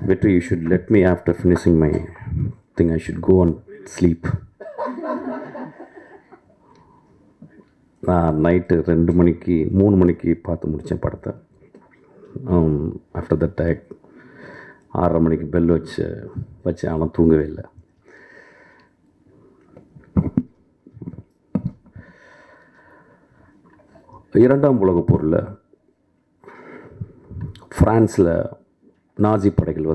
Vetri, you should let me after finishing my thing. I should go and sleep. நான் night 2 மணிக்கு 3 மணிக்கு பார்த்து முடித்தேன் படத்தை. ஆஃப்டர் தட் 6:30 மணிக்கு பெல் வச்சு அவன் தூங்கவே இல்லை. இரண்டாம் உலகப் போரில் ஃப்ரான்ஸில் நாசி படைகள்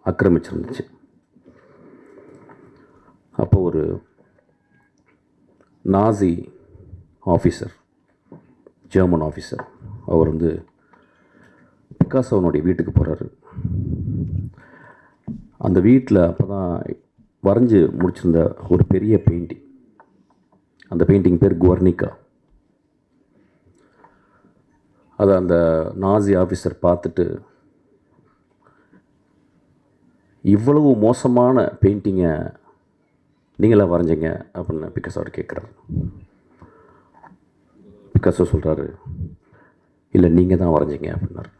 ஆக்கிரமிச்சிருந்துச்சு. அப்போ ஒரு நாசி ஆஃபீஸர், ஜெர்மன் ஆஃபீஸர், அவர் பிக்காசோனுடைய வீட்டுக்கு போகிறாரு. அந்த வீட்டில் அப்போ தான் வரைஞ்சி முடிச்சிருந்த ஒரு பெரிய பெயிண்டிங், அந்த பெயிண்டிங் பேர் குவர்னிகா. அதை அந்த நாசி ஆஃபீஸர் பார்த்துட்டு, இவ்வளவு மோசமான பெயிண்டிங்கை நீங்களாக வரைஞ்சிங்க அப்படின்னு பிக்காசோவர் கேட்குறாரு. பிக்காசோ சொல்கிறாரு, இல்லை நீங்கள் தான் வரைஞ்சிங்க அப்படின்னாரு.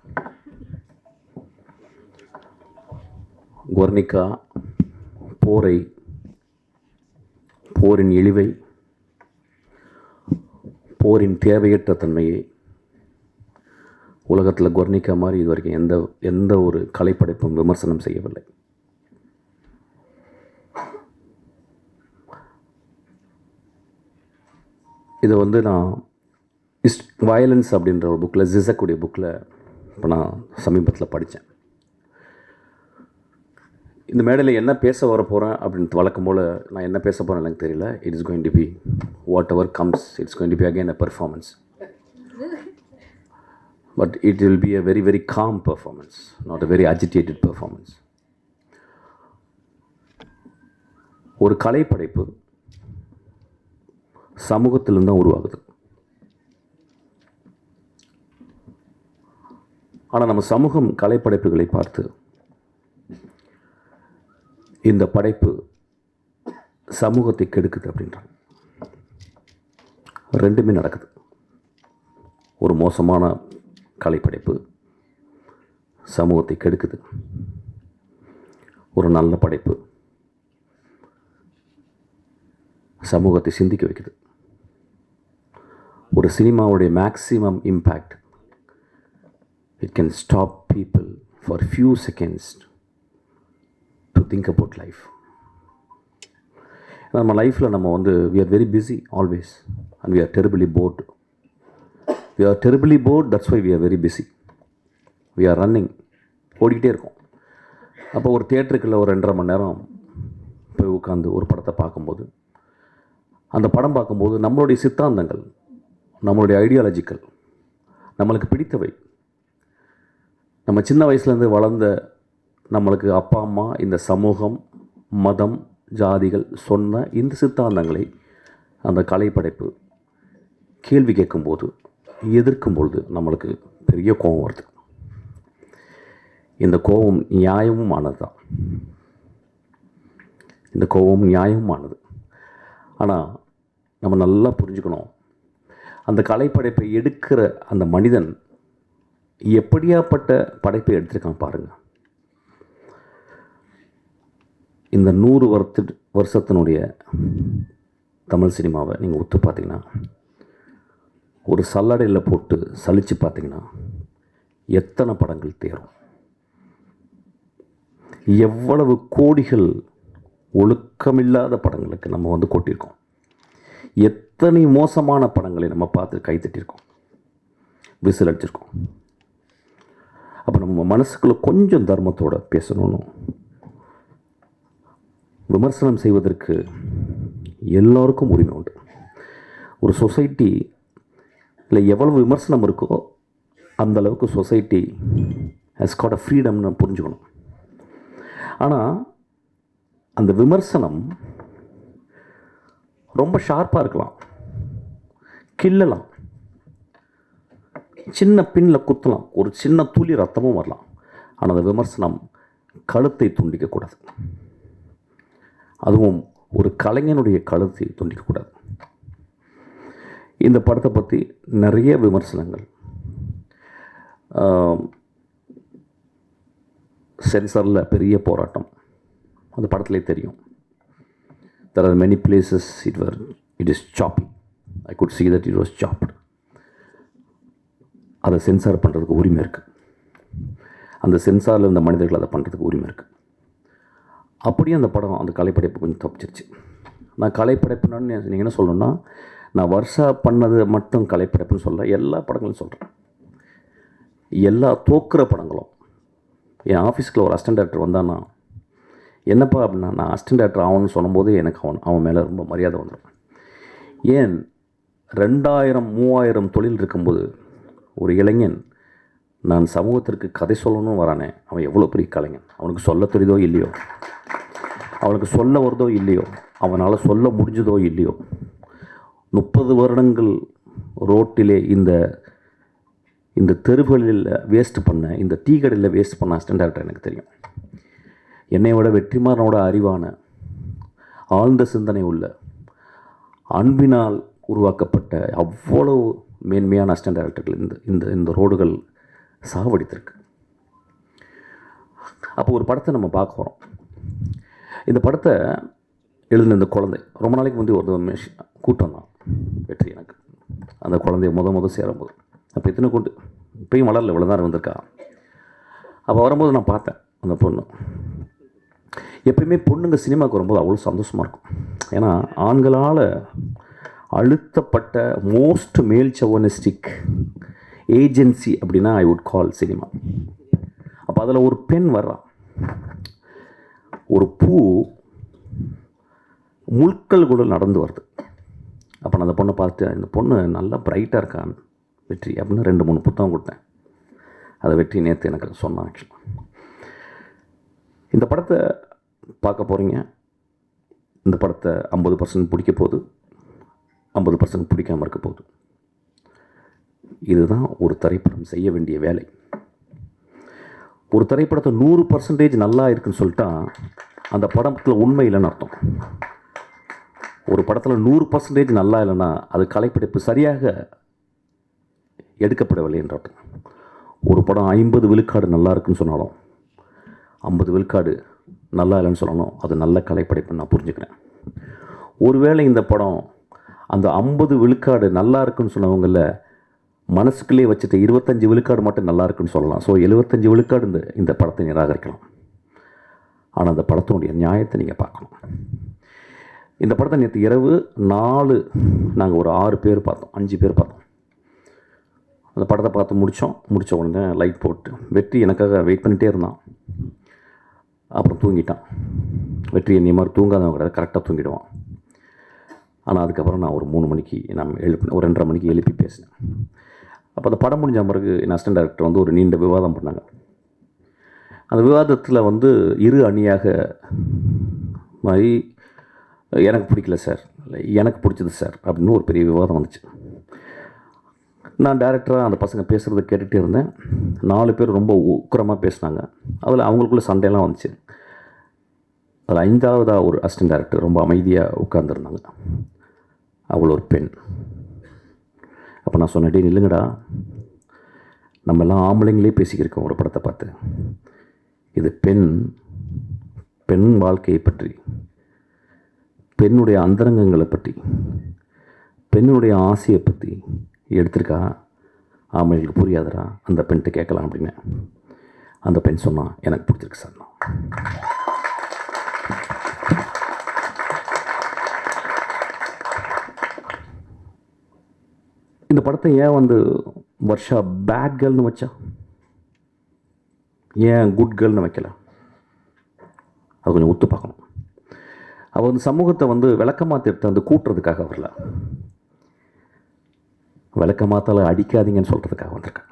குவர்னிகா போரை, போரின் இழிவை, போரின் தேவையற்ற தன்மையை உலகத்தில் குவர்னிகா மாதிரி இது வரைக்கும் எந்த ஒரு கலைப்படைப்பும் விமர்சனம் செய்யவில்லை. இதை நான் வயலன்ஸ் அப்படின்ற ஒரு புக்கில், ஜிசக்குடைய புக்கில் இப்போ நான் சமீபத்தில் படித்தேன். இந்த மேடையில் என்ன பேச வர போகிறேன் அப்படின்ட்டு வழக்கம் போல் நான் என்ன பேச போகிறேன் எனக்கு தெரியல. It is going to be whatever comes, it's going to be again a performance. But it will be a very very calm performance, not a very agitated performance. ஒரு கலைப்படைப்பு சமூகத்திலிருந்து தான் உருவாகுது. ஆனால் நம்ம சமூகம் கலைப்படைப்புகளை பார்த்து இந்த படைப்பு சமூகத்தை கெடுக்குது அப்படின்றாங்க. ரெண்டுமே நடக்குது. ஒரு மோசமான கலைப்படைப்பு சமூகத்தை கெடுக்குது. ஒரு நல்ல படைப்பு சமூகத்தை சிந்திக்க வைக்குது. ஒரு சினிமாவுடைய maximum impact, it can stop people for few seconds to think about life. நம்ம லைஃப்பில் நம்ம we are very busy always and we are terribly bored. We are terribly bored, that's why we are very busy. We are running, ஓடிக்கிட்டே இருக்கோம். அப்போ ஒரு தியேட்டருக்குள்ள ஒரு 2.5 மணி நேரம் போய் உட்காந்து ஒரு படத்தை பார்க்கும்போது, அந்த படம் பார்க்கும்போது நம்மளுடைய சித்தாந்தங்கள், நம்மளுடைய ஐடியாலஜிக்கல், நம்மளுக்கு பிடித்தவை, நம்ம சின்ன வயசுலேருந்து வளர்ந்த நம்மளுக்கு அப்பா அம்மா, இந்த சமூகம், மதம், ஜாதிகள் சொன்ன இந்த சித்தாந்தங்களை அந்த கலைப்படைப்பு கேள்வி கேட்கும்போது, எதிர்க்கும்பொழுது நம்மளுக்கு பெரிய கோபம் வருது. இந்த கோபம் நியாயமுமானது தான். இந்த கோபம் நியாயமானது. ஆனால் நம்ம நல்லா புரிஞ்சுக்கணும், அந்த கலைப்படைப்பை எடுக்கிற அந்த மனிதன் எப்படியாப்பட்ட படைப்பை எடுத்திருக்கான் பாருங்கள். இந்த 100 வருஷத்தினுடைய தமிழ் சினிமாவை நீங்கள் ஒத்து பார்த்தீங்கன்னா, ஒரு சல்லடையில் போட்டு சலித்து பார்த்தீங்கன்னா எத்தனை படங்கள் தேரும், எவ்வளவு கோடிகள் ஒழுக்கமில்லாத படங்களுக்கு நம்ம கொட்டியிருக்கோம், எத்தனை மோசமான படங்களை நம்ம பார்த்து கைத்தட்டியிருக்கோம், விசில் அடிச்சிருக்கோம். அப்போ நம்ம மனசுக்குள்ளே கொஞ்சம் தர்மத்தோடு பேசணும்னு, விமர்சனம் செய்வதற்கு எல்லோருக்கும் உரிமை உண்டு. ஒரு சொசைட்டியில் எவ்வளவு விமர்சனம் இருக்கோ அந்த அளவுக்கு சொசைட்டி ஹஸ் காட் அ ஃப்ரீடம்னு புரிஞ்சுக்கணும். ஆனால் அந்த விமர்சனம் ரொம்ப ஷார்ப்பாக இருக்கலாம், கிள்ளலாம், சின்ன பின்னில் குத்தலாம், ஒரு சின்ன துளி ரத்தமும் வரலாம். ஆனால் அந்த விமர்சனம் கழுத்தை துண்டிக்கக்கூடாது. அதுவும் ஒரு கலைஞனுடைய கழுத்தை துண்டிக்கக்கூடாது. இந்த படத்தை பற்றி நிறைய விமர்சனங்கள் சென்சாரில் பெரிய போராட்டம், அந்த படத்துலேயே தெரியும். There are many places it is choppy. I could see that it was chopped. அதை சென்சார் பண்ணுறதுக்கு உரிமை இருக்குது. அந்த சென்சாரில் இருந்த மனிதர்கள் அதை பண்ணுறதுக்கு உரிமை இருக்குது. அப்படியே அந்த படம், அந்த கலைப்படைப்பு கொஞ்சம் தப்பிச்சிருச்சு. நான் கலைப்படைப்புன்னு நீங்கள் என்ன சொல்லணும்னா, நான் வருஷா பண்ணது மட்டும் கலைப்படைப்புன்னு சொல்ல, எல்லா படங்களும் சொல்கிறேன். எல்லா தோக்குற படங்களும். என் ஆஃபீஸ்க்குள்ள ஒரு அசிஸ்டன்ட் டைரக்டர் வந்தான்னா, என்னப்பா அப்படின்னா, நான் அசிஸ்டன்ட் டைரக்டர் ஆகணும்னு சொல்லும்போது எனக்கு அவன் மேலே ரொம்ப மரியாதை வந்துடும். ஏன் 2000-3000 தொழில் இருக்கும்போது ஒரு இளைஞன் நான் சமூகத்திற்கு கதை சொல்லணும்னு வரானே, அவன் எவ்வளோ பெரிய கலைஞன். அவனுக்கு சொல்ல தெரியுதோ இல்லையோ, அவனுக்கு சொல்ல வருதோ இல்லையோ, அவனால் சொல்ல முடிஞ்சதோ இல்லையோ, 30 வருடங்கள் ரோட்டிலே இந்த தெருவுகளில் வேஸ்ட் பண்ண, இந்த டீ கடையில் வேஸ்ட் பண்ண அசிஸ்டன்ட் டைரக்டர் எனக்கு தெரியும். என்னை விட வெற்றிமாறனோட அறிவான, ஆழ்ந்த சிந்தனை உள்ள, அன்பினால் உருவாக்கப்பட்ட அவ்வளவு மேன்மையான அசிஸ்டன்ட் டைரக்டர்கள் இந்த ரோடுகள் சாவடித்திருக்கு. அப்போ ஒரு படத்தை நம்ம பார்க்க போகிறோம். இந்த படத்தை எழுதின இந்த குழந்தை ரொம்ப நாளைக்கு வந்து ஒரு கூட்டம் தான் வெற்றி. எனக்கு அந்த குழந்தைய முத சேரும்போது அப்போ எத்தனை கூட்டு இப்பயும் வளரல, இவ்வளோ தான் வந்திருக்கா. அப்போ வரும்போது நான் பார்த்தேன் அந்த பொண்ணு. எப்பயுமே பொண்ணுங்க சினிமாவுக்கு வரும்போது அவ்வளோ சந்தோஷமாக இருக்கும். ஏன்னா ஆண்களால் அழுத்தப்பட்ட மோஸ்ட் மேல் சவனிஸ்டிக் ஏஜென்சி அப்படின்னா ஐ வுட் கால் சினிமா. அப்போ அதில் ஒரு பெண் வர்றா. ஒரு பூ முட்கள் கூட நடந்து வருது. அப்போ நான் அந்த பொண்ணை பார்த்து, இந்த பொண்ணு நல்லா பிரைட்டாக இருக்கான் வெற்றி அப்படின்னு 2-3 புத்தகம் கொடுத்தேன். அதை வெற்றி நேற்று எனக்கு சொன்னான். ஆக்சுவலாக இந்த படத்தை பார்க்க போகிறீங்க. இந்த படத்தை 50% பிடிக்க போகுது, 50% பிடிக்காமல் இருக்க போகுது. இதுதான் ஒரு திரைப்படம் செய்ய வேண்டிய வேலை. ஒரு திரைப்படத்தை 100% நல்லா இருக்குன்னு சொல்லிட்டா அந்த படத்தில் உண்மை இல்லைன்னு அர்த்தம். ஒரு படத்தில் 100% நல்லா இல்லைன்னா அது கலைப்படைப்பு சரியாக எடுக்கப்படவில்லை என்ற அர்த்தம். ஒரு படம் 50 விழுக்காடு நல்லா இருக்குன்னு சொன்னாலும் 50 விழுக்காடு நல்லா இல்லைன்னு சொல்லணும், அது நல்ல கலைப்படைப்புன்னு நான் புரிஞ்சுக்கிறேன். ஒருவேளை இந்த படம் அந்த 50 விழுக்காடு நல்லா இருக்குன்னு சொன்னவங்கள மனசுக்குள்ளே வச்சுட்டு 25 விழுக்காடு மட்டும் நல்லா இருக்குன்னு சொல்லலாம். ஸோ 75 விழுக்காடு இந்த படத்தை நிராகரிக்கலாம். ஆனால் அந்த படத்தினுடைய நியாயத்தை நீங்கள் பார்க்கணும். இந்த படத்தை நேற்று இரவு நாங்கள் ஒரு 6 பேர் பார்த்தோம், 5 பேர் பார்த்தோம். அந்த படத்தை பார்த்து முடித்த உடனே லைட் போட்டு வெற்றி எனக்காக வெயிட் பண்ணிகிட்டே இருந்தான். அப்புறம் தூங்கிட்டான். வெற்றி என்னை மாதிரி தூங்காதவங்க கிடையாது, கரெக்டாக தூங்கிடுவான். ஆனால் அதுக்கப்புறம் நான் ஒரு 3 மணிக்கு ஒரு 2:30 மணிக்கு எழுப்பி பேசினேன். அப்போ அந்த படம் முடிஞ்ச பிறகு என் அசிஸ்டன்ட் டைரக்டர் வந்து ஒரு நீண்ட விவாதம் பண்ணாங்க. அந்த விவாதத்தில் வந்து இரு அணியாக மாதிரி எனக்கு பிடிக்கல சார், எனக்கு பிடிச்சது சார் அப்படின்னு ஒரு பெரிய விவாதம் வந்துச்சு. நான் டைரக்டராக அந்த பசங்க பேசுகிறத கேட்டுகிட்டே இருந்தேன். 4 பேர் ரொம்ப உக்கிரமாக பேசினாங்க. அதில் அவங்களுக்குள்ள சண்டையெல்லாம் வந்துச்சு. அதில் 5ஆவதாக ஒரு அசிஸ்டன்ட் டைரக்டர் ரொம்ப அமைதியாக உட்கார்ந்துருந்தாங்க. அவள் ஒரு பெண். அப்போ நான் சொன்னேன், நில்லுங்கடா, நம்ம எல்லாம் ஆம்பளைங்களே பேசிக்கிருக்கோம் ஒரு படத்தை பார்த்து. இது பெண் வாழ்க்கையை பற்றி, பெண்ணுடைய அந்தரங்கங்களை பற்றி, பெண்ணுடைய ஆசையை பற்றி எடுத்திருக்கா. ஆம்பளைங்களுக்கு புரியாதரா, அந்த பெண்கிட்ட கேட்கலாம் அப்படின்னு. அந்த பெண் சொன்னான், எனக்கு பிடிச்சிருக்கு சார். இந்த படத்தை ஏன் வந்து வர்ஷா பேட் கேர்ள்னு வச்சா, ஏன் குட் கேர்ள்னு வைக்கல? அது கொஞ்சம் ஒத்து பார்க்கணும். அவள் வந்து சமூகத்தை வந்து விளக்கமாத்திட்டு வந்து கூட்டுறதுக்காக வரல, விளக்கமாத்தால அடிக்காதீங்கன்னு சொல்கிறதுக்காக வந்திருக்கான்.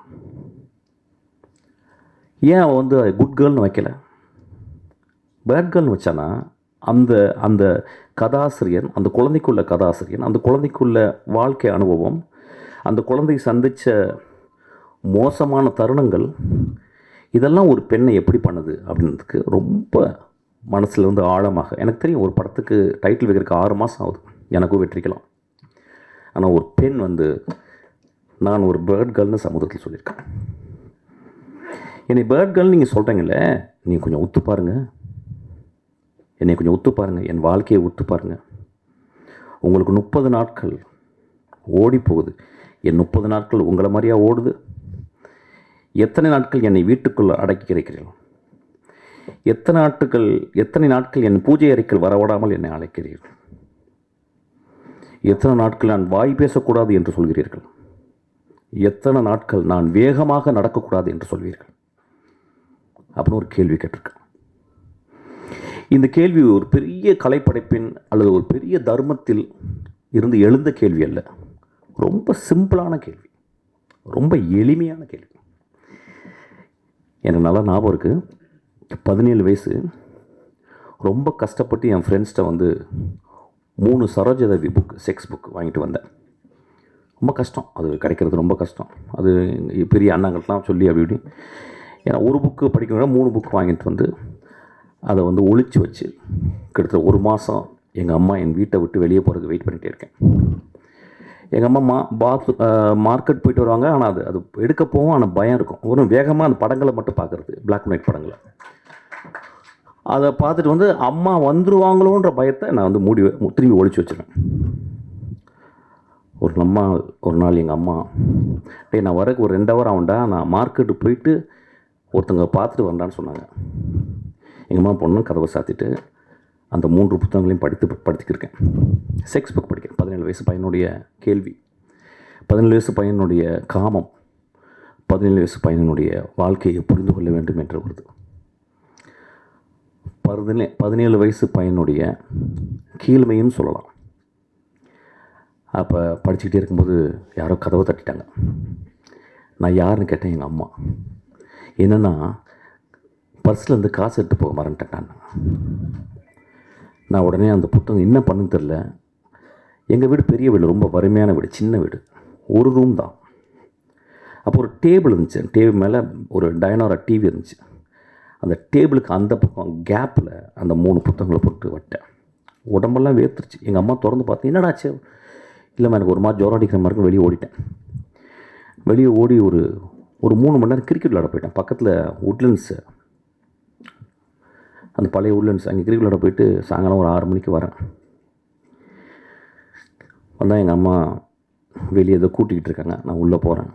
ஏன் அவள் வந்து குட் கேர்ள்னு வைக்கல, பேட் கேர்ள்னு வச்சானா அந்த கதாசிரியன், அந்த குழந்தைக்குள்ள கதாசிரியன், அந்த குழந்தைக்குள்ள வாழ்க்கை அனுபவம், அந்த குழந்தை சந்தித்த மோசமான தருணங்கள், இதெல்லாம் ஒரு பெண்ணை எப்படி பண்ணுது அப்படின்றதுக்கு ரொம்ப மனசில் வந்து ஆழமாக எனக்கு தெரியும். ஒரு படத்துக்கு டைட்டில் வைக்கிறதுக்கு 6 மாதம் ஆகுது, எனக்கும் வெற்றிக்கலாம். ஆனால் ஒரு பெண் வந்து நான் ஒரு பேர்ட் கேர்ள்னு சமூகத்தில் சொல்லியிருக்கேன். என்னை பேர்ட் கேர்ள் நீங்கள் சொல்கிறீங்களே, நீங்கள் கொஞ்சம் ஒத்து பாருங்கள், என்னை கொஞ்சம் ஒத்து பாருங்கள், என் வாழ்க்கையை ஒத்து பாருங்கள். உங்களுக்கு 30 நாட்கள் ஓடி போகுது. என் 30 நாட்கள் உங்களை மாதிரியா ஓடுது? எத்தனை நாட்கள் என்னை வீட்டுக்குள் அடக்கி கிடைக்கிறீர்கள்? எத்தனை நாட்கள் என் பூஜை அறைக்குள் வரவிடாமல் என்னை அழைக்கிறீர்கள்? எத்தனை நாட்கள் நான் வாய் பேசக்கூடாது என்று சொல்கிறீர்கள்? எத்தனை நாட்கள் நான் வேகமாக நடக்கக்கூடாது என்று சொல்வீர்கள்? அப்படின்னு ஒரு கேள்வி கேட்டிருக்கேன். இந்த கேள்வி ஒரு பெரிய கலைப்படைப்பின் அல்லது ஒரு பெரிய தர்மத்தில் இருந்து எழுந்த கேள்வி அல்ல. ரொம்ப சிம்பிளான கேள்வி, ரொம்ப எளிமையான கேள்வி. எனக்கு நல்லா ஞாபகம் இருக்குது. 17 வயசு, ரொம்ப கஷ்டப்பட்டு என் ஃப்ரெண்ட்ஸ்கிட்ட வந்து 3 சரோஜதேவி புக், செக்ஸ் புக் வாங்கிட்டு வந்தேன். ரொம்ப கஷ்டம், அது கிடைக்கிறது ரொம்ப கஷ்டம். அது பெரிய அண்ணாங்கள்லாம் சொல்லி அப்படி இப்படி. ஏன்னா ஒரு புக்கு படிக்கணும்னா 3 புக் வாங்கிட்டு வந்து அதை வந்து ஒழிச்சு வச்சு கிட்டத்தட்ட 1 மாதம் எங்கள் அம்மா என் வீட்டை விட்டு வெளியே போகிறதுக்கு வெயிட் பண்ணிகிட்டே இருக்கேன். எங்கள் அம்மா மார்க்கெட் போயிட்டு வருவாங்க. ஆனால் அது எடுக்க போகும், ஆனால் பயம் இருக்கும். ஒரு வேகமாக அந்த படங்களை மட்டும் பார்க்குறது, பிளாக் அண்ட் ஒயிட் படங்களை. அதை பார்த்துட்டு வந்து அம்மா வந்துடுவாங்களோன்ற பயத்தை நான் வந்து திரும்பி ஒழிச்சு வச்சுருவேன். ஒரு நாள் எங்கள் அம்மா, நான் வரக்கு ஒரு 2 ஹவர் ஆகும்டா, நான் மார்க்கெட்டு போயிட்டு ஒருத்தங்க பார்த்துட்டு வந்தான்னு சொன்னாங்க. எங்கள் அம்மா பொண்ணு கதவை சாத்திட்டு அந்த 3 புத்தகங்களையும் படித்துக்கிருக்கேன். செக்ஸ் புக் படிக்கிறேன். 17 வயசு பையனுடைய கேள்வி, 17 வயசு பையனுடைய காமம், 17 வயசு பையனுடைய வாழ்க்கையை புரிந்து கொள்ள வேண்டும் என்று வருது. 17 வயசு பையனுடைய கீழ்மைன்னு சொல்லலாம். அப்போ படிச்சுக்கிட்டே இருக்கும்போது யாரோ கதவை தட்டிட்டாங்க. நான் யாருன்னு கேட்டேன். எங்கள் அம்மா. என்னென்னா, பர்ஸ்லேருந்து காசு எடுத்து போக மறந்துட்டேன். நான் உடனே அந்த புத்தகம் என்ன பண்ணுன்னு தெரில. எங்கள் வீடு பெரிய வீடு, ரொம்ப வறுமையான வீடு, சின்ன வீடு, ஒரு ரூம் தான். அப்போ ஒரு டேபிள் இருந்துச்சு. டேபிள் மேலே ஒரு டைனோரா டிவி இருந்துச்சு. அந்த டேபிளுக்கு அந்த பக்கம் கேப்பில் அந்த 3 புத்தகங்களை போட்டு வட்டேன். உடம்பெல்லாம் வேர்த்துருச்சு. எங்கள் அம்மா திறந்து பார்த்து, என்னடாச்சு? இல்லைம்மா, எனக்கு ஒரு மாதிரி ஜுரம் அடிக்கிற மாதிரி இருக்கும். வெளியே ஓடிட்டேன். வெளியே ஓடி ஒரு 3 மணி நேரம் கிரிக்கெட் விளையாட போயிட்டேன். பக்கத்தில் உட்லண்ட்ஸு, அந்த பழைய உட்லண்ட்ஸ், அங்கே கிரிக்கெட் விளையாட போயிட்டு சாயங்காலம் ஒரு 6 மணிக்கு வரேன். வந்தால் எங்கள் அம்மா வெளியே ஏதோ கூட்டிக்கிட்டு இருக்காங்க. நான் உள்ளே போகிறேன்.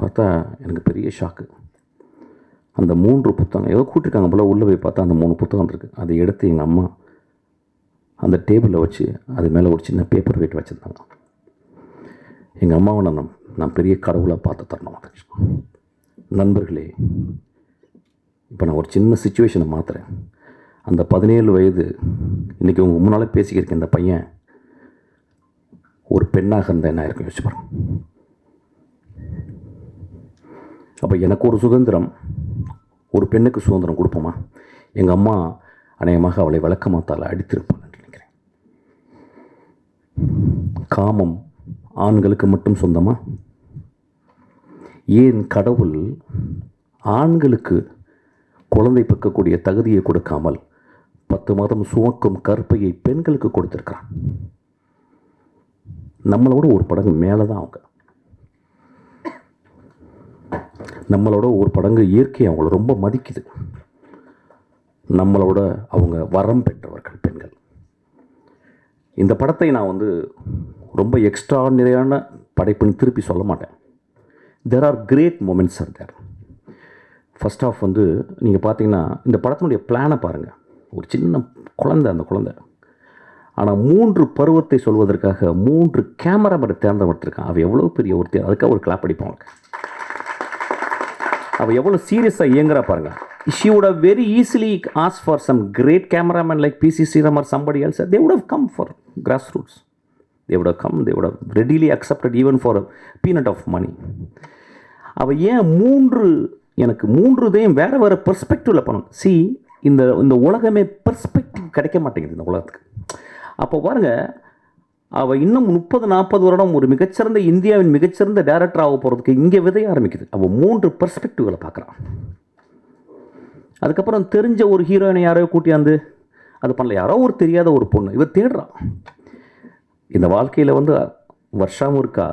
பார்த்தா எனக்கு பெரிய ஷாக்கு. அந்த 3 புத்தகம் ஏதோ கூட்டிருக்காங்க போல். உள்ளே போய் பார்த்தா அந்த 3 புத்தகம் இருக்குது. அதை எடுத்து எங்கள் அம்மா அந்த டேபிளில் வச்சு அது மேலே ஒரு சின்ன பேப்பர் வெயிட் வச்சுருந்தாங்க. எங்கள் அம்மாவை நான் பெரிய கடவுளாக பார்த்து தரணும். நண்பர்களே, இப்போ நான் ஒரு சின்ன சுச்சுவேஷனை மாற்றுறேன். அந்த 17 வயது இன்றைக்கி உங்கள் முன்னால் பேசிக்கிருக்கேன். இந்த பையன் ஒரு பெண்ணாக இருந்தால் என்ன இருக்கும் யோசிச்சு பாருங்க. அப்போ எனக்கு ஒரு சுதந்திரம், ஒரு பெண்ணுக்கு சுதந்திரம் கொடுப்போமா? எங்கள் அம்மா அநேகமாக அவளை விளக்கமாத்தால் அடித்திருப்பான்னு நினைக்கிறேன். காமம் ஆண்களுக்கு மட்டும் சொந்தமா? ஏன் கடவுள் ஆண்களுக்கு குழந்தை பிறக்கக்கூடிய தகுதியை கொடுக்காமல் 10 மாதம் சுமக்கும் கற்பையை பெண்களுக்கு கொடுத்துருக்கிறான்? நம்மளோட ஒரு படங்கு மேலே தான் அவங்க. நம்மளோட ஒரு படங்கு இயற்கை அவங்கள ரொம்ப மதிக்குது. நம்மளோட அவங்க வரம் பெற்றவர்கள் பெண்கள். இந்த படத்தை நான் ரொம்ப எக்ஸ்ட்ராடினரியான படைப்புன்னு திருப்பி சொல்ல மாட்டேன். There are great moments are there. First of நீங்கள் பார்த்தீங்கன்னா இந்த படத்தினுடைய பிளானை பாருங்கள். ஒரு சின்ன குழந்தை, அந்த குழந்தை ஆனால் 3 பருவத்தை சொல்வதற்காக 3 கேமராமேனை தேர்ந்தெடுத்திருக்கான். அவள் எவ்வளோ பெரிய ஒருத்தி, அதுக்காக ஒரு கிளாப் அடிப்பான் அவளுக்கு. அவள் எவ்வளோ சீரியஸாக இயங்குறா பாருங்கள். She would have very easily asked for some great cameraman like P.C. Sriram or somebody else. They would have come for grassroots. They would have come. They would have readily accepted even for a peanut of money. அவள் ஏன் 3 எனக்கு 3 இதையும் வேறு வேறு பெர்ஸ்பெக்டிவில் பண்ணணும். இந்த உலகமே perspective கிடைக்க மாட்டேங்குது இந்த உலகத்துக்கு. அப்போ பாருங்கள், அவள் இன்னும் 30-40 வருடம் ஒரு மிகச்சிறந்த இந்தியாவின் மிகச்சிறந்த டைரக்டர் ஆக போகிறதுக்கு இங்கே விதைய ஆரம்பிக்குது. அவள் 3 பெர்ஸ்பெக்டிவ்களை பார்க்குறான். அதுக்கப்புறம் தெரிஞ்ச ஒரு ஹீரோயினை யாரோ கூட்டியாந்து அது பண்ணல. யாரோ ஒரு தெரியாத ஒரு பொண்ணு இவர் தேடுறான். இந்த வாழ்க்கையில் வருஷமும் இருக்கா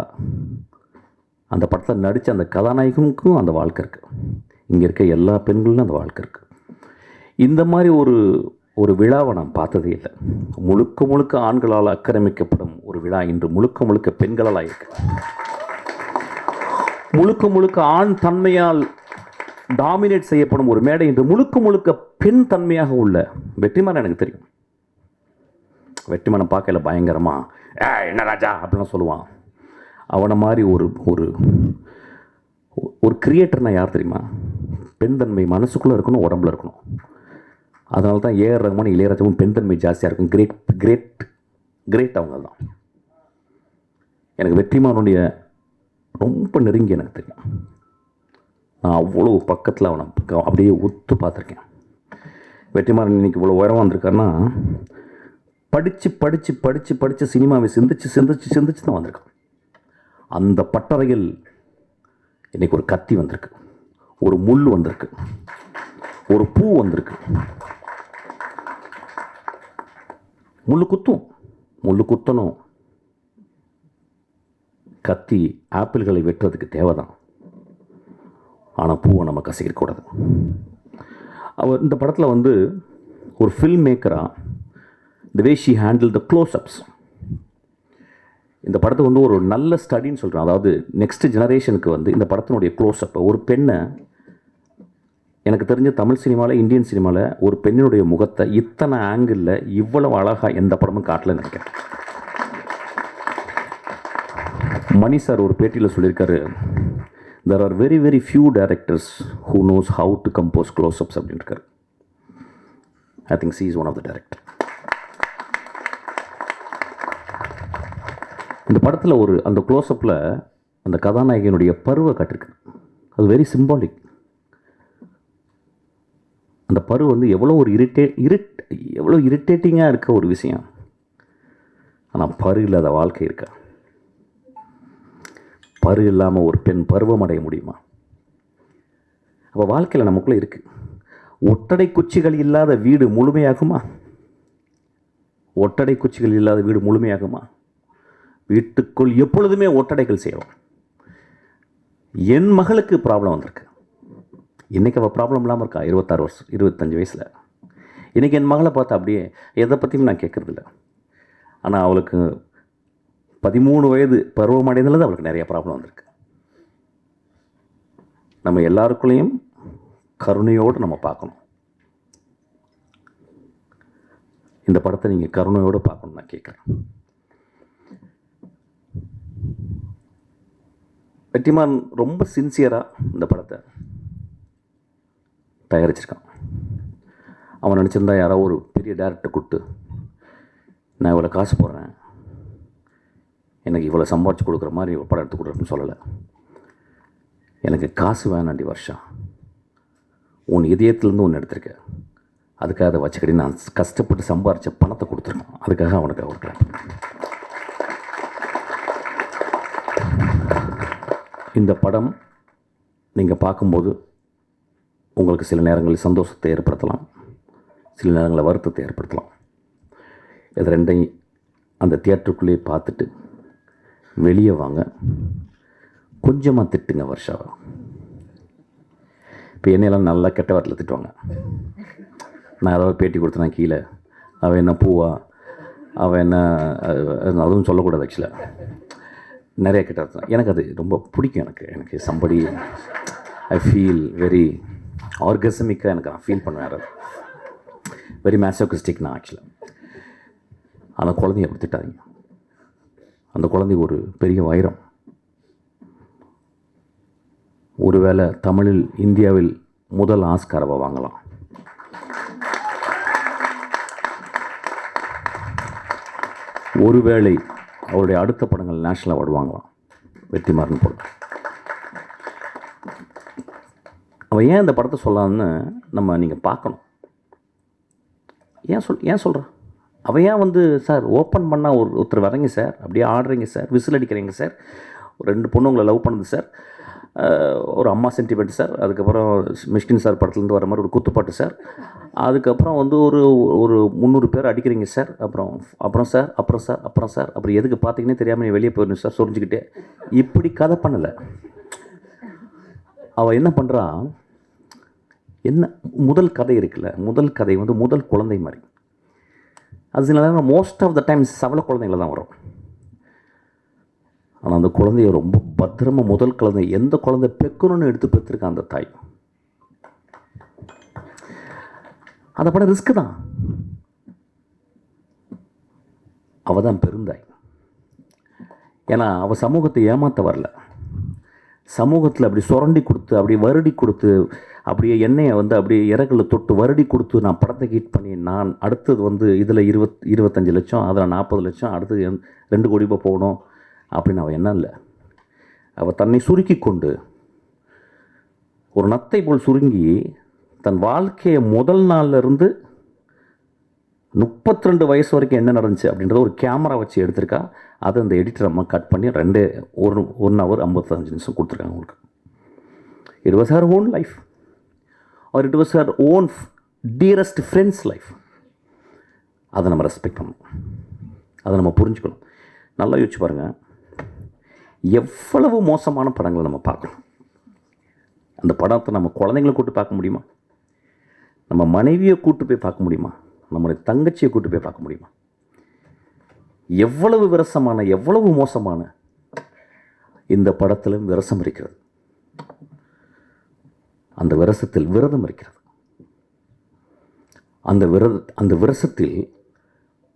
அந்த படத்தில் நடித்த அந்த கதாநாயகனுக்கும் அந்த வாழ்க்கை இருக்குது. இங்கே இருக்க எல்லா பெண்களும் அந்த வாழ்க்கை இருக்குது. இந்த மாதிரி ஒரு விழாவை நான் பார்த்ததே இல்லை. முழுக்க முழுக்க ஆண்களால் ஆக்கிரமிக்கப்படும் ஒரு விழா இன்று முழுக்க முழுக்க பெண்களால் இருக்கு. முழுக்க முழுக்க ஆண் தன்மையால் டாமினேட் செய்யப்படும் ஒரு மேடை இன்று முழுக்க முழுக்க பெண் தன்மையாக உள்ள வெற்றிமாறன். எனக்கு தெரியும், வெற்றிமாறன் பார்க்கல பயங்கரமா என்ன ராஜா அப்படின்னு சொல்லுவான். அவனை மாதிரி ஒரு ஒரு ஒரு கிரியேட்டர்னா யார் தெரியுமா? பெண் தன்மை மனசுக்குள்ளே இருக்கணும், உடம்புல இருக்கணும். அதனால தான் ஏஆர் ரஹ்மான், இளையராஜாவும் பெண் தன்மை ஜாஸ்தியாக இருக்கும். கிரேட் கிரேட் கிரேட் அவங்க தான். எனக்கு வெற்றிமாறனுடைய ரொம்ப நெருங்கி எனக்கு தெரியும். நான் அவ்வளோ பக்கத்தில் அவனை அப்படியே ஒத்து பார்த்துருக்கேன். வெற்றிமாறன் இன்னைக்கு இவ்வளோ உயரம் வந்திருக்காருன்னா படித்து படித்து படித்து படித்து சினிமாவை சிந்திச்சு சிந்திச்சு சிந்திச்சு தான் வந்திருக்கான். அந்த பட்டறையில் இன்னைக்கு ஒரு கத்தி வந்திருக்கு, ஒரு முள் வந்திருக்கு, ஒரு பூ வந்திருக்கு. முள்ளு குத்தும், முள்ளு குத்தணும். கத்தி ஆப்பிள்களை வெட்டுறதுக்கு தேவைதான், ஆனால் பூவை நம்ம கசிக்கக்கூடாது. அவர் இந்த படத்தில் வந்து ஒரு ஃபில்ம் மேக்கராக the way she handle the close ups, இந்த படத்தை வந்து ஒரு நல்ல ஸ்டடின்னு சொல்கிறேன். அதாவது நெக்ஸ்ட் ஜெனரேஷனுக்கு வந்து இந்த படத்தினுடைய க்ளோஸ்அப்பை, ஒரு பெண்ணை, எனக்கு தெரிஞ்ச தமிழ் சினிமாவில் இந்தியன் சினிமாவில் ஒரு பெண்ணினுடைய முகத்தை இத்தனை ஆங்கிளில் இவ்வளவு அழகாக எந்த படமும் காட்டலன்னு நினைக்கிறேன். மணி சார் ஒரு பேட்டியில் சொல்லியிருக்காரு, there are very very few directors who knows how to compose close-ups அப்படின்ட்டு. I think she is one of the director. இந்த படத்தில் அந்த க்ளோஸ்அப்பில் அந்த கதாநாயகனுடைய பருவை காட்டிருக்கு. அது வெரி சிம்பாலிக். அந்த பரு வந்து எவ்வளோ ஒரு எவ்வளோ இரிட்டேட்டிங்காக இருக்க ஒரு விஷயம். ஆனால் பரு இல்லாத வாழ்க்கை இருக்கா? பரு இல்லாமல் ஒரு பெண் பருவம் அடைய முடியுமா? அப்போ வாழ்க்கையில் நமக்குள்ளே இருக்குது. ஒட்டடை குச்சிகள் இல்லாத வீடு முழுமையாகுமா? ஒட்டடை குச்சிகள் இல்லாத வீடு முழுமையாகுமா? வீட்டுக்குள் எப்பொழுதுமே ஒட்டடைகள் செய்வோம். என் மகளுக்கு ப்ராப்ளம் வந்திருக்கு. இன்றைக்கி அவள் ப்ராப்ளம் இல்லாமல் இருக்கா, 26 வருஷம் 25 வயசில். இன்றைக்கி என் மகளை பார்த்தா அப்படியே எதை பற்றியும் நான் கேட்குறதில்ல. ஆனால் அவளுக்கு 13 வயது பருவம் அடைந்ததில் அவளுக்கு நிறைய ப்ராப்ளம் வந்திருக்கு. நம்ம எல்லாருக்குள்ளேயும் கருணையோடு நம்ம பார்க்கணும். இந்த படத்தை நீங்கள் கருணையோடு பார்க்கணும் நான் கேட்குறேன். வெற்றிமாறன் ரொம்ப சின்சியராக இந்த படத்தை தயாரிச்சிருக்கான். அவன் நினச்சிருந்தா யாரோ ஒரு பெரிய டேரக்டர் கூப்பிட்டு, நான் இவ்வளோ காசு போடுறேன், எனக்கு இவ்வளோ சம்பாதிச்சு கொடுக்குற மாதிரி ஒரு படம் எடுத்து கொடுக்குறேன்னு சொல்லலை. எனக்கு காசு வேணாண்டி வருஷம், உன் இதயத்துலேருந்து ஒன்று எடுத்திருக்கேன், அதுக்காக அதை வச்சுக்கடி, நான் கஷ்டப்பட்டு சம்பாதிச்ச பணத்தை கொடுத்துருக்கேன், அதுக்காக அவனுக்கு கொடுக்குறேன். இந்த படம் நீங்கள் பார்க்கும்போது உங்களுக்கு சில நேரங்களில் சந்தோஷத்தை ஏற்படுத்தலாம், சில நேரங்களில் வருத்தத்தை ஏற்படுத்தலாம். இது ரெண்டையும் அந்த தியேட்டருக்குள்ளேயே பார்த்துட்டு வெளியே வாங்க. கொஞ்சமாக திட்டுங்க வருஷாவை. இப்போ என்னையெல்லாம் நல்லா கெட்ட வார்த்தையில் திட்டுவாங்க. நான் ஏதாவது பேட்டி கொடுத்தேன்னா கீழே அவன் என்ன பூவா, அவன் என்ன, அதுவும் சொல்லக்கூடாது. ஆக்சுவலாக நிறைய கெட்ட வார்த்தை எனக்கு அது ரொம்ப பிடிக்கும். எனக்கு சம்படி ஐ ஃபீல் வெரி ஆர்கசமிக்காக எனக்கு நான் ஃபீல் பண்ணுவேன். அது வெரி மேசோகிஸ்டிக் நான் ஆக்சுவலாக. அந்த குழந்தைய அப்படி திட்டாதீங்க. அந்த குழந்தை ஒரு பெரிய வைரம். ஒருவேளை தமிழில் இந்தியாவில் முதல் ஆஸ்காரவை வாங்கலாம். ஒருவேளை அவருடைய அடுத்த படங்கள் நேஷனல் அவார்டு வாங்கலாம். வெற்றிமாறன் போல. அவன் ஏன் இந்த படத்தை சொல்லான்னு நீங்கள் பார்க்கணும். ஏன் சொல்கிறான்? அவன் ஏன் சார் ஓப்பன் பண்ணால் ஒருத்தர் வரீங்க சார், அப்படியே ஆடுறீங்க சார், விசில் அடிக்கிறீங்க சார், ஒரு 2 பொண்ணு உங்களை லவ் பண்ணுது சார், ஒரு அம்மா சென்டிமெண்ட் சார், அதுக்கப்புறம் மிஷ்கின் சார் படத்துலேருந்து வர மாதிரி ஒரு குத்துப்பாட்டு சார், அதுக்கப்புறம் ஒரு ஒரு 300 பேர் அடிக்கிறீங்க சார், அப்புறம் சார் அப்புறம் எதுக்கு பார்த்தீங்கன்னே தெரியாமல் நீ வெளியே போயிடணும் சார் சொரிஞ்சுக்கிட்டே. இப்படி கதை பண்ணலை. அவள் என்ன பண்ணுறான், என்ன முதல் கதை இருக்குல்ல, முதல் கதை வந்து முதல் குழந்தை மாதிரி. அதனால மோஸ்ட் ஆஃப் த டைம்ஸ் சவல குழந்தைங்கள தான் வரும். ஆனால் அந்த குழந்தைய ரொம்ப பத்திரமாக முதல் குழந்தை எந்த குழந்தை பெக்கணும்னு எடுத்து பெற்றிருக்கான் அந்த தாய். அந்த படம் ரிஸ்க்கு தான். அவள் தான் பெருந்தாய். ஏன்னா அவள் சமூகத்தை ஏமாற்ற வரல. சமூகத்தில் அப்படி சுரண்டி கொடுத்து, அப்படி வருடி கொடுத்து, அப்படியே எண்ணெயை வந்து அப்படியே இறகுல தொட்டு வருடி கொடுத்து நான் படத்தை ஹிட் பண்ணி, நான் அடுத்தது வந்து இதில் 25 லட்சம், அதில் 40 லட்சம், அடுத்தது 2 கோடி ரூபாய் போகணும் அப்படின்னு அவள் என்ன இல்லை. அவள் தன்னை சுருக்கி கொண்டு ஒரு நத்தை போல் சுருங்கி தன் வாழ்க்கையை முதல் நாள்லேருந்து 32 வயசு வரைக்கும் என்ன நடந்துச்சு அப்படின்றத ஒரு கேமரா வச்சு எடுத்திருக்கா. அதை அந்த எடிட்டர் அம்மா கட் பண்ணி 1 ஹவர் 55 நிமிஷம் கொடுத்துருக்காங்க உங்களுக்கு. It was her own life R it was her own dearest friends life. அதை நம்ம ரெஸ்பெக்ட் பண்ணணும், அதை நம்ம புரிஞ்சுக்கணும். நல்லா யோசிச்சு பாருங்கள், எவ்வளவு மோசமான படங்களை நம்ம பார்க்கணும். அந்த படத்தை நம்ம குழந்தைங்களை கூப்பிட்டு பார்க்க முடியுமா? நம்ம மனைவியை கூப்பிட்டு போய் பார்க்க முடியுமா? நம்மளுடைய தங்கச்சியை கூப்பிட்டு போய் பார்க்க முடியுமா? எவ்வளவு விரசமான, எவ்வளவு மோசமான இந்த படத்திலும் விரசம் இருக்கிறது. அந்த விரசத்தில் விரதம் இருக்கிறது. அந்த விரசத்தில்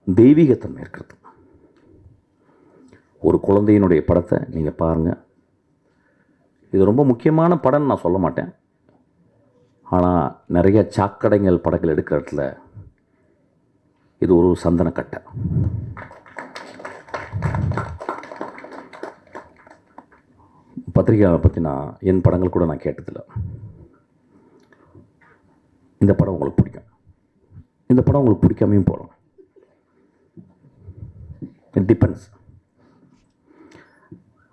தெய்வீகத்தன்மை இருக்கிறது. ஒரு குழந்தையினுடைய படத்தை நீங்கள் பாருங்கள். இது ரொம்ப முக்கியமான படம்னு நான் சொல்ல மாட்டேன். ஆனால் நிறைய சாக்கடைகள் படங்கள் எடுக்கிற இடத்துல இது ஒரு சந்தனக்கட்டை. பத்திரிகையாளரை பற்றி என் படங்கள் கூட நான் கேட்டதில்லை. இந்த படம் உங்களுக்கு பிடிக்கும், இந்த படம் உங்களுக்கு பிடிக்காமையும் போகலாம். It depends.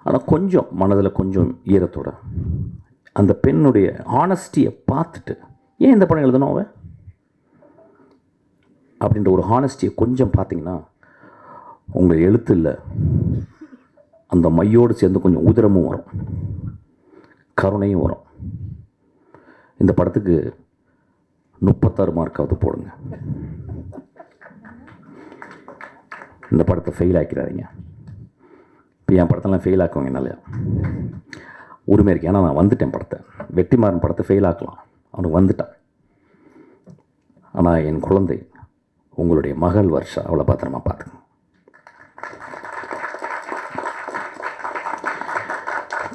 ஆனால் கொஞ்சம் மனதில் கொஞ்சம் ஈரத்தோட அந்த பெண்ணுடைய ஹானஸ்டியை பார்த்துட்டு, ஏன் இந்த படம் எழுதணும் அவன் அப்படின்ற ஒரு ஹானஸ்டியை கொஞ்சம் பார்த்தீங்கன்னா உங்கள் எழுத்தில் அந்த மையோடு சேர்ந்து கொஞ்சம் உதிரமும் வரும், கருணையும் வரும். இந்த படத்துக்கு 36 மார்க்காவது போடுங்க. இந்த படத்தை ஃபெயில் ஆக்கிறாதீங்க. இப்போ என் படத்தெல்லாம் ஃபெயில் ஆக்குவாங்க என்னால் உரிமை இருக்கு. ஏன்னா நான் வந்துட்டேன். படத்தை வெற்றிமாறன் படத்தை ஃபெயில் ஆக்கலாம், அவனுக்கு வந்துட்டான். ஆனால் என் குழந்தை உங்களுடைய மகள் வர்ஷா, அவளை பத்திரமா பார்த்துங்க.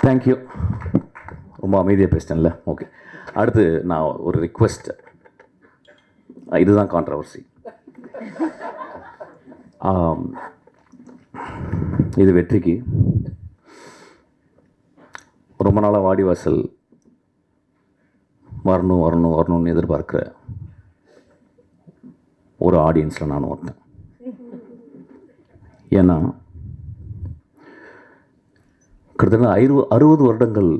தேங்க்யூ. ரொம்ப அமைதியாக பேசிட்டேன்ல. ஓகே, அடுத்து நான் ஒரு ரிக்வெஸ்ட். இதுதான் கான்ட்ரவர்சி. இது வெற்றிக்கு ரொம்ப நாளாக வாடிவாசல் வரணும்னு எதிர்பார்க்குற ஒரு ஆடியன்ஸில் நானும் ஒருத்தன். ஏன்னா கிட்டத்தட்ட 60 வருடங்கள்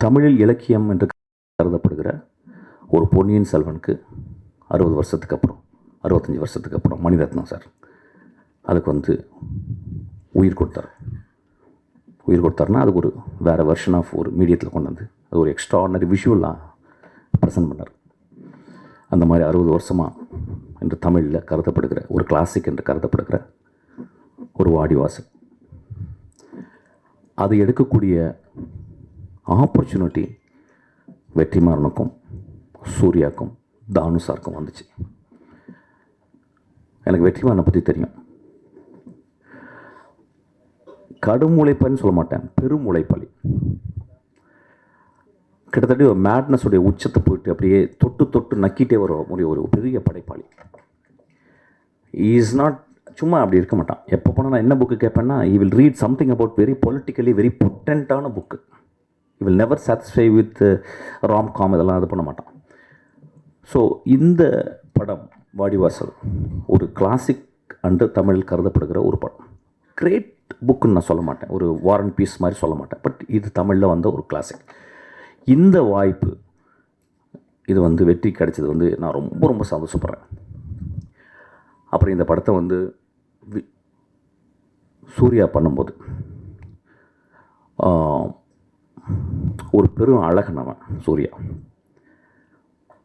தமிழில் இலக்கியம் என்று கருதப்படுகிற ஒரு பொன்னியின் செல்வனுக்கு 60 வருஷத்துக்கு அப்புறம், 65 வருஷத்துக்கு அப்புறம் மணிரத்னம் சார் அதுக்கு உயிர் கொடுத்தாருன்னா அதுக்கு ஒரு வேறு வெர்ஷன் ஆஃப் ஒரு மீடியத்தில் கொண்டு வந்து அது ஒரு எக்ஸ்ட்ராஆர்டினரி விஷுவலாக ப்ரெசென்ட் பண்ணார். அந்த மாதிரி 60 வருஷமாக என்று தமிழில் கருதப்படுகிற ஒரு கிளாசிக் என்று கருதப்படுகிற ஒரு வாடிவாசல், அது எடுக்கக்கூடிய ஆப்பர்ச்சுனிட்டி வெற்றிமாறனுக்கும் சூர்யாவுக்கும் தானுசாருக்கும் வந்துச்சு. எனக்கு வெற்றிமாறனை பற்றி தெரியும். கடும் உழைப்பன்னு சொல்ல மாட்டேன், பெரும் உழைப்பாளி. கிட்டத்தட்ட ஒரு மேட்னஸுடைய உச்சத்தை போயிட்டு அப்படியே தொட்டு நக்கிட்டே வர ஒரு பெரிய படைப்பாளி. இஸ் நாட் சும்மா அப்படி இருக்க மாட்டான். எப்போ போனால் நான் என்ன புக்கு கேட்பேன்னா, I will read something about very politically very பொட்டன்ட்டான book. I will never satisfy with romcom, இதெல்லாம் இது பண்ண மாட்டான். ஸோ இந்த படம் வாடிவாசல் ஒரு கிளாசிக் அன்று தமிழில் கருதப்படுகிற ஒரு படம். கிரேட் புக்குன்னு நான் சொல்ல மாட்டேன், ஒரு வார் அண்ட் பீஸ் மாதிரி சொல்ல மாட்டேன். பட் இது தமிழில் வந்த ஒரு கிளாசிக். இந்த வாய்ப்பு இது வெற்றி கிடைச்சது நான் ரொம்ப ரொம்ப சந்தோஷப்படுறேன். அப்புறம் இந்த படத்தை சூர்யா பண்ணும்போது ஒரு பெரும் அழகன் அவன் சூர்யா.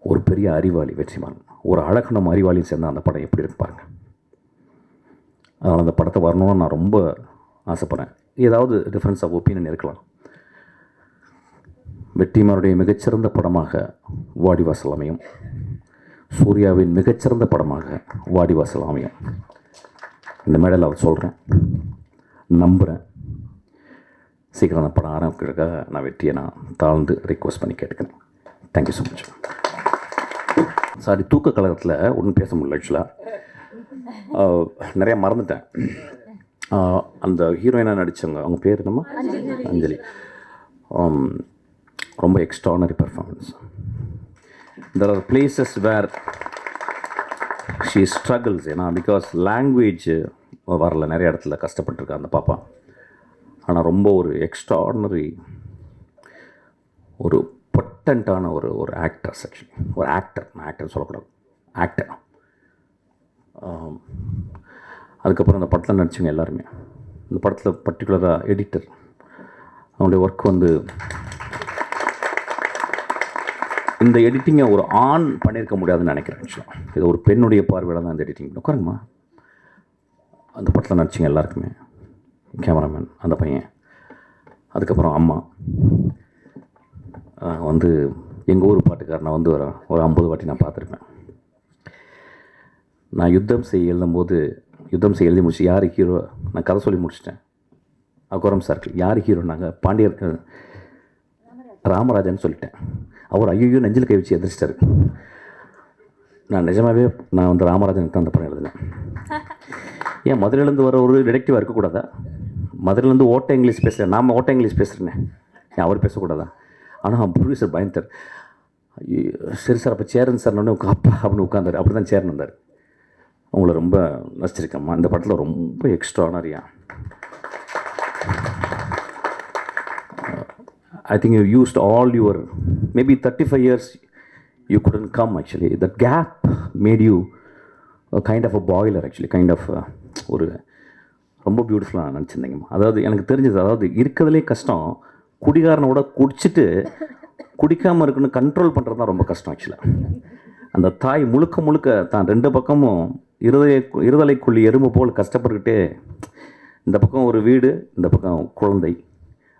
ஒரு பெரிய அறிவாளி வெற்றிமாறன், ஒரு அழகனும் அறிவாளியும் சேர்ந்தால் அந்த படம் எப்படி இருக்கு பாருங்கள். அதனால் அந்த படத்தை வரணும்னு நான் ரொம்ப ஆசைப்பட்றேன். ஏதாவது டிஃப்ரென்ஸ் ஆஃப் ஒப்பீனியன் இருக்கலாம். வெற்றிமாறனுடைய மிகச்சிறந்த படமாக வாடிவாசல் அமையும், சூர்யாவின் மிகச்சிறந்த படமாக வாடிவாசல் அமையும். இந்த மேடையில் அவர் சொல்கிறேன், நம்புகிறேன். சீக்கிரம் அந்த படம் ஆரம்பிக்கிறதுக்காக நான் வெற்றியை நான் தாழ்ந்து ரிக்வஸ்ட் பண்ணி கேட்டுக்கிறேன். Thank you so much. சாரி, தூக்க கழகத்தில் ஒன்றும் பேச முடியல. ஆக்சுவலாக நிறையா மறந்துட்டேன். அந்த ஹீரோயினாக நடித்தவங்க, அவங்க பேர் என்னம்மா? அஞ்சலி. ரொம்ப extraordinary performance. There are places where she struggles. ஏன்னா பிகாஸ் லாங்குவேஜ் வரல, நிறைய இடத்துல கஷ்டப்பட்டுருக்கா அந்த பாப்பா. ஆனால் ரொம்ப ஒரு எக்ஸ்ட்ரானரி, ஒரு பொட்டண்ட்டான ஒரு ஆக்டர்ஸ். ஆக்சுவலி ஒரு ஆக்டர், நான் ஆக்டர் சொல்லக்கூடாது, ஆக்டர். அதுக்கப்புறம் அந்த படத்தில் நடித்தவங்க எல்லாருமே, இந்த படத்தில் பர்டிகுலராக எடிட்டர், அவங்களுடைய ஒர்க் வந்து இந்த எடிட்டிங்கை ஒரு ஆண் பண்ணியிருக்க முடியாதுன்னு நினைக்கிறேன். ஆக்சுவலாக இது ஒரு பெண்ணுடைய பார்வையில் தான் இந்த எடிட்டிங். உட்காருங்கம்மா. அந்த படத்தில் நடிச்சிங்க எல்லாருக்குமே, கேமராமேன், அந்த பையன், அதுக்கப்புறம் அம்மா வந்து எங்கள் ஊர் பாட்டுக்காரனை வந்து ஒரு 50 வாட்டி நான் பார்த்துருப்பேன். நான் யுத்தம் செய்ய எழுதி முடிச்சு யார் ஹீரோ, நான் கதை சொல்லி முடிச்சிட்டேன். அகோரம் சார் யார் ஹீரோ, நாங்கள் பாண்டியர் ராமராஜன் சொல்லிட்டேன். அவர் ஐயோ நெஞ்சில் கை வச்சு எதிர்ச்சிட்டாரு. நான் நிஜமாகவே நான் வந்து ராமராஜனுக்கு தான் அந்த படம் எழுதினேன். ஏன் மதுரையிலேருந்து வர ஒரு டிடெக்டிவாக இருக்கக்கூடாதா? மதுரையிலேருந்து ஓட்ட இங்கிலீஷ் பேசுகிறேன், நாம் ஓட்ட இங்கிலீஷ் பேசுகிறேனே, ஏன் அவர் பேசக்கூடாதா? ஆனால் ப்ரொடியூசர் பயந்தார். சரி சார், அப்போ சேரன் சார் உடனே அப்பா அப்படின்னு உட்காந்தார். அப்படி தான் சேரன் வந்தார். அவங்கள ரொம்ப நடிச்சிருக்கம்மா. இந்த படத்தில் ரொம்ப எக்ஸ்ட்ரானரியா. I think you used all your maybe 35 years you couldn't come actually. That gap made you a kind of a boiler actually, kind of ஒரு ரொம்ப பியூட்டிஃபுல்லாக நினச்சிருந்தீங்கம்மா. அதாவது எனக்கு தெரிஞ்சது, அதாவது இருக்கிறதுலே கஷ்டம் குடிகாரனோட குடிச்சிட்டு குடிக்காமல் இருக்குன்னு கண்ட்ரோல் பண்ணுறது தான் ரொம்ப கஷ்டம் ஆக்சுவலாக. அந்த தாய் முழுக்க தான் 2 பக்கமும் இருதலைக்குள்ளி எறும்பு போல் கஷ்டப்பட்டுக்கிட்டே, இந்த பக்கம் ஒரு வீடு, இந்த பக்கம் குழந்தை,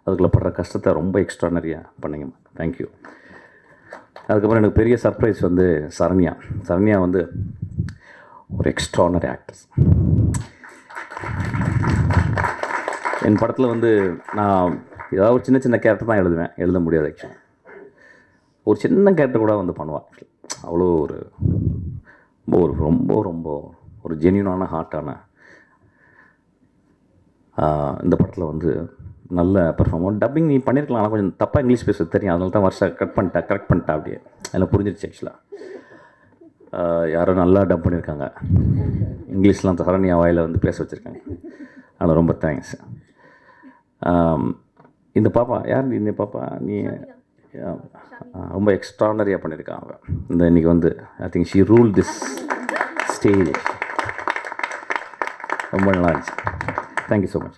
அதுக்குள்ளே படுற கஷ்டத்தை ரொம்ப எக்ஸ்ட்ரானரியாக பண்ணிங்கம்மா. தேங்க்யூ. அதுக்கப்புறம் எனக்கு பெரிய சர்ப்ரைஸ் வந்து சரண்யா வந்து ஒரு எக்ஸ்ட்ரானரி ஆக்ட்ரஸ். என் படத்தில் வந்து நான் ஏதாவது ஒரு சின்ன கேரக்டர் தான் எழுத முடியாது ஆக்சுவலி. ஒரு சின்ன கேரக்டர் கூட வந்து பண்ணுவாள். அவ்வளோ ரொம்ப ஒரு ஜென்யூனான ஹார்ட்டான இந்த படத்தில் வந்து நல்ல பெர்ஃபார்மன்ஸ். டப்பிங் நீ பண்ணியிருக்கலாம், ஆனால் கொஞ்சம் தப்பாக இங்கிலீஷ் பேச தெரியும், அதனால தான் கரெக்ட் பண்ணிட்டா அப்படியே. அதில் புரிஞ்சிருச்சு ஆக்சுவலாக. யாரோ நல்லா டப் பண்ணியிருக்காங்க, இங்கிலீஷ்லாம் சரண்யா வாயில் வந்து பேச வச்சுருக்காங்க. ஆனால் ரொம்ப தேங்க்ஸ். இந்த பாப்பா யார்? இந்த பாப்பா நீ ரொம்ப எக்ஸ்ட்ரானரியாக பண்ணியிருக்கான் அவன். இன்றைக்கி வந்து I think she rule this stage. ரொம்ப நல்லா இருந்துச்சு. Thank you so much.